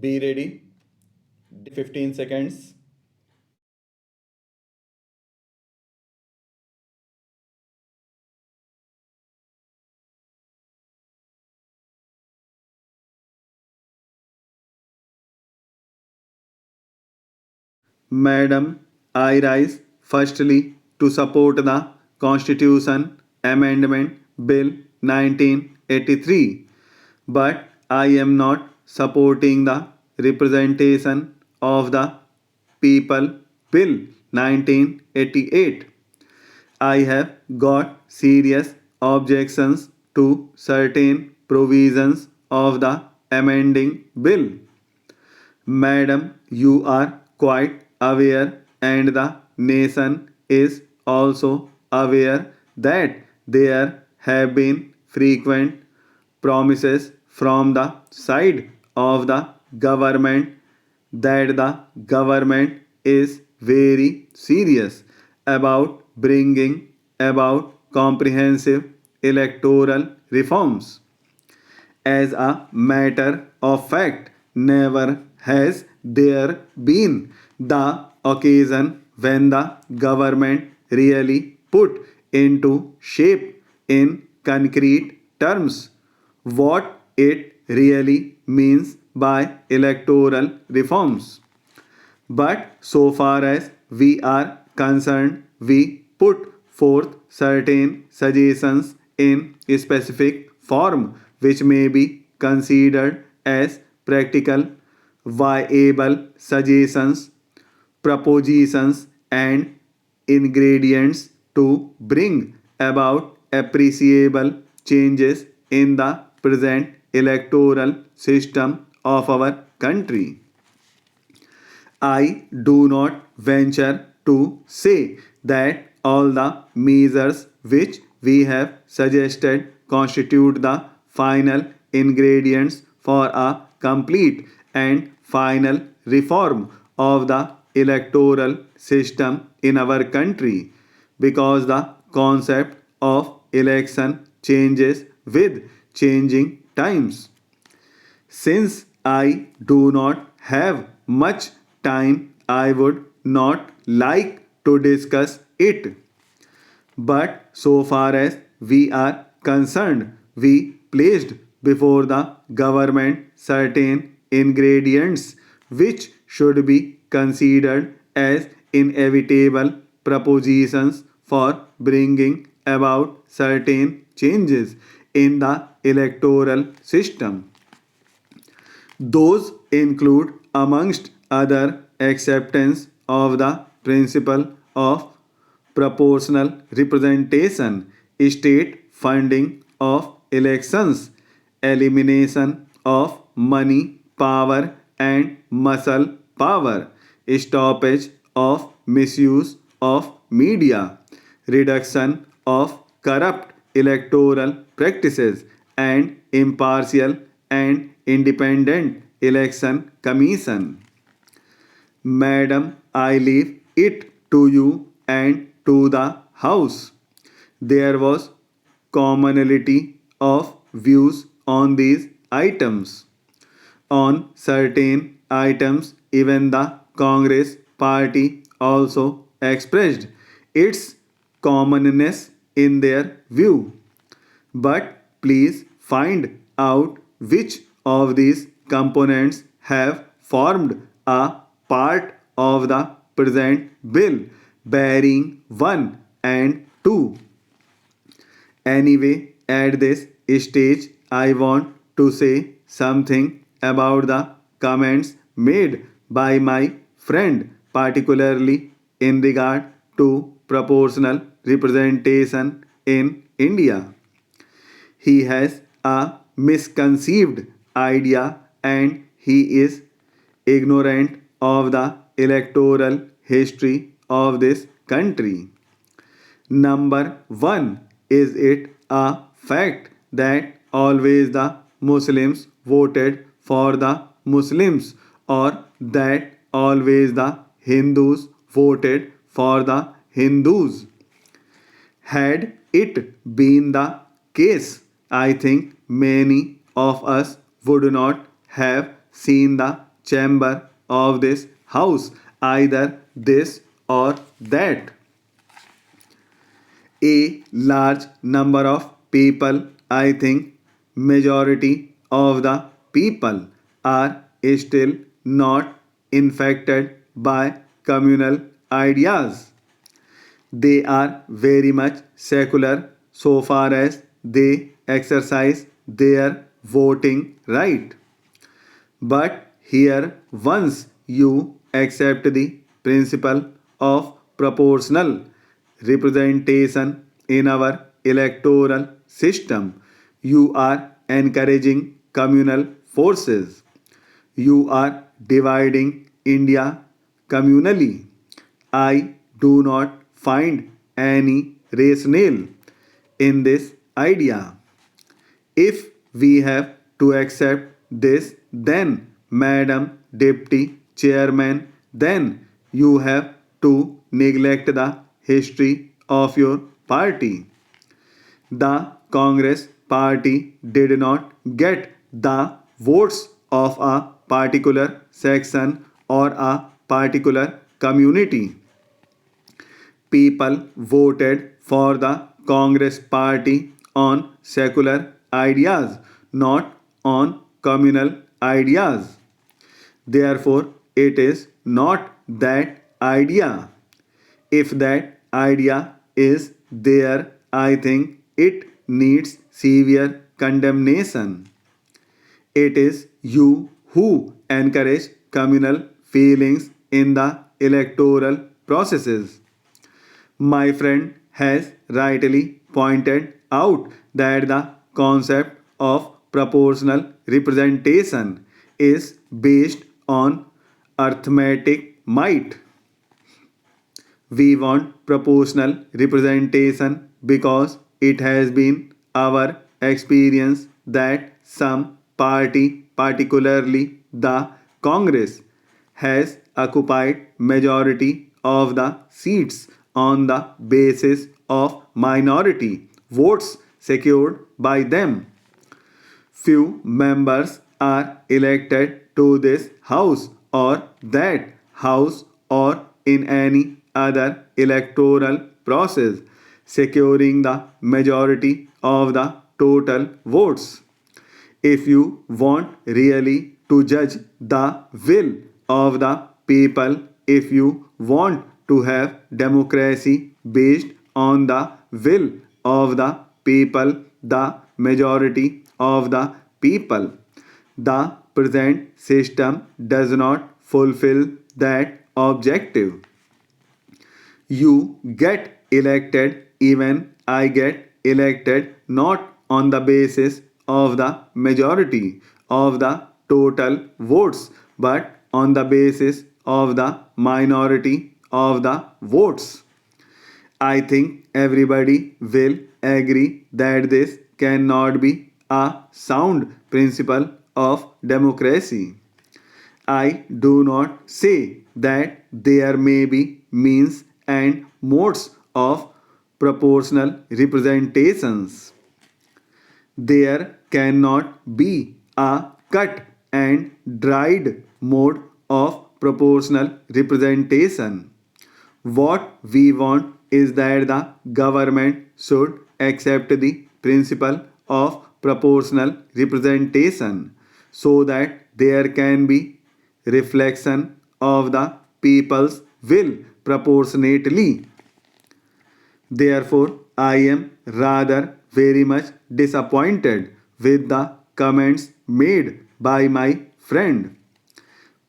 Be ready. 15 seconds. Madam, I rise firstly to support the Constitution Amendment Bill 1983, but I am not supporting the Representation of the People Bill 1988. I have got serious objections to certain provisions of the amending bill. Madam, you are quite aware, and the nation is also aware that there have been frequent promises from the side of the government that the government is very serious about bringing about comprehensive electoral reforms. As a matter of fact, never has there been the occasion when the government really put into shape in concrete terms what it really means by electoral reforms. But so far as we are concerned, we put forth certain suggestions in a specific form which may be considered as practical, viable suggestions, propositions, and ingredients to bring about appreciable changes in the present electoral system of our country. I do not venture to say that all the measures which we have suggested constitute the final ingredients for a complete and final reform of the electoral system in our country, because the concept of election changes with changing times. Since I do not have much time, I would not like to discuss it. But so far as we are concerned, we placed before the government certain ingredients which should be considered as inevitable propositions for bringing about certain changes in the electoral system. Those include, amongst other, acceptance of the principle of proportional representation, state funding of elections, elimination of money power and muscle power, stoppage of misuse of media, reduction of corrupt electoral practices, and impartial and independent election commission. Madam, I leave it to you and to the House. There was commonality of views on these items. On certain items, even the Congress party also expressed its commonness in their view. But please find out which of these components have formed a part of the present bill, bearing 1 and 2. Anyway, at this stage, I want to say something about the comments made by my friend, particularly in regard to proportional representation in India. He has a misconceived idea and he is ignorant of the electoral history of this country. Number one, is it a fact that always the Muslims voted for the Muslims, or that always the Hindus voted for the Hindus? Had it been the case, I think many of us would not have seen the chamber of this house, either this or that. A large number of people, I think majority of the people are still not infected by communal ideas. They are very much secular so far as they exercise their voting right. But here, once you accept the principle of proportional representation in our electoral system, you are encouraging communal forces. You are dividing India communally. I do not find any rationale in this idea. If we have to accept this, then, Madam Deputy Chairman, then you have to neglect the history of your party. The Congress party did not get the votes of a particular section or a particular community. People voted for the Congress party on secular ideas, not on communal ideas. Therefore, it is not that idea. If that idea is there, I think it needs severe condemnation. It is you who encourage communal feelings in the electoral processes. My friend has rightly pointed out that the concept of proportional representation is based on arithmetic might. We want proportional representation because it has been our experience that some party, particularly the Congress, has occupied majority of the seats on the basis of minority votes secured by them. Few members are elected to this house or that house or in any other electoral process, securing the majority of the total votes. If you want really to judge the will of the people, if you want to have democracy based on the will of the people, the majority of the people, the present system does not fulfill that objective. You get elected, even I get elected, not on the basis of the majority of the total votes, but on the basis of the minority of the votes. I think everybody will agree that this cannot be a sound principle of democracy. I do not say that there may be means and modes of proportional representations. There cannot be a cut and dried mode of proportional representation. What we want is that the government should accept the principle of proportional representation so that there can be reflection of the people's will proportionately. Therefore, I am rather very much disappointed with the comments made by my friend.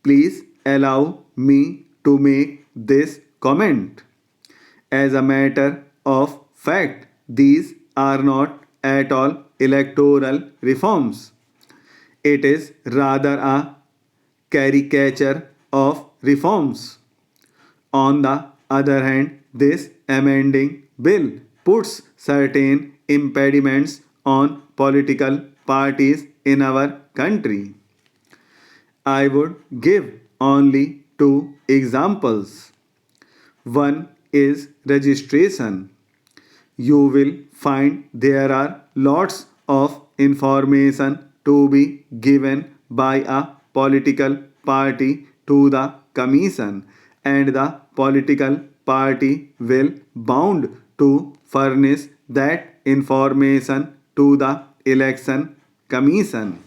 Please allow me to make this comment. As a matter of fact, these are not at all electoral reforms. It is rather a caricature of reforms. On the other hand, this amending bill puts certain impediments on political parties in our country. I would give only two examples. One is registration. You will find there are lots of information to be given by a political party to the commission, and the political party will bound to furnish that information to the election commission.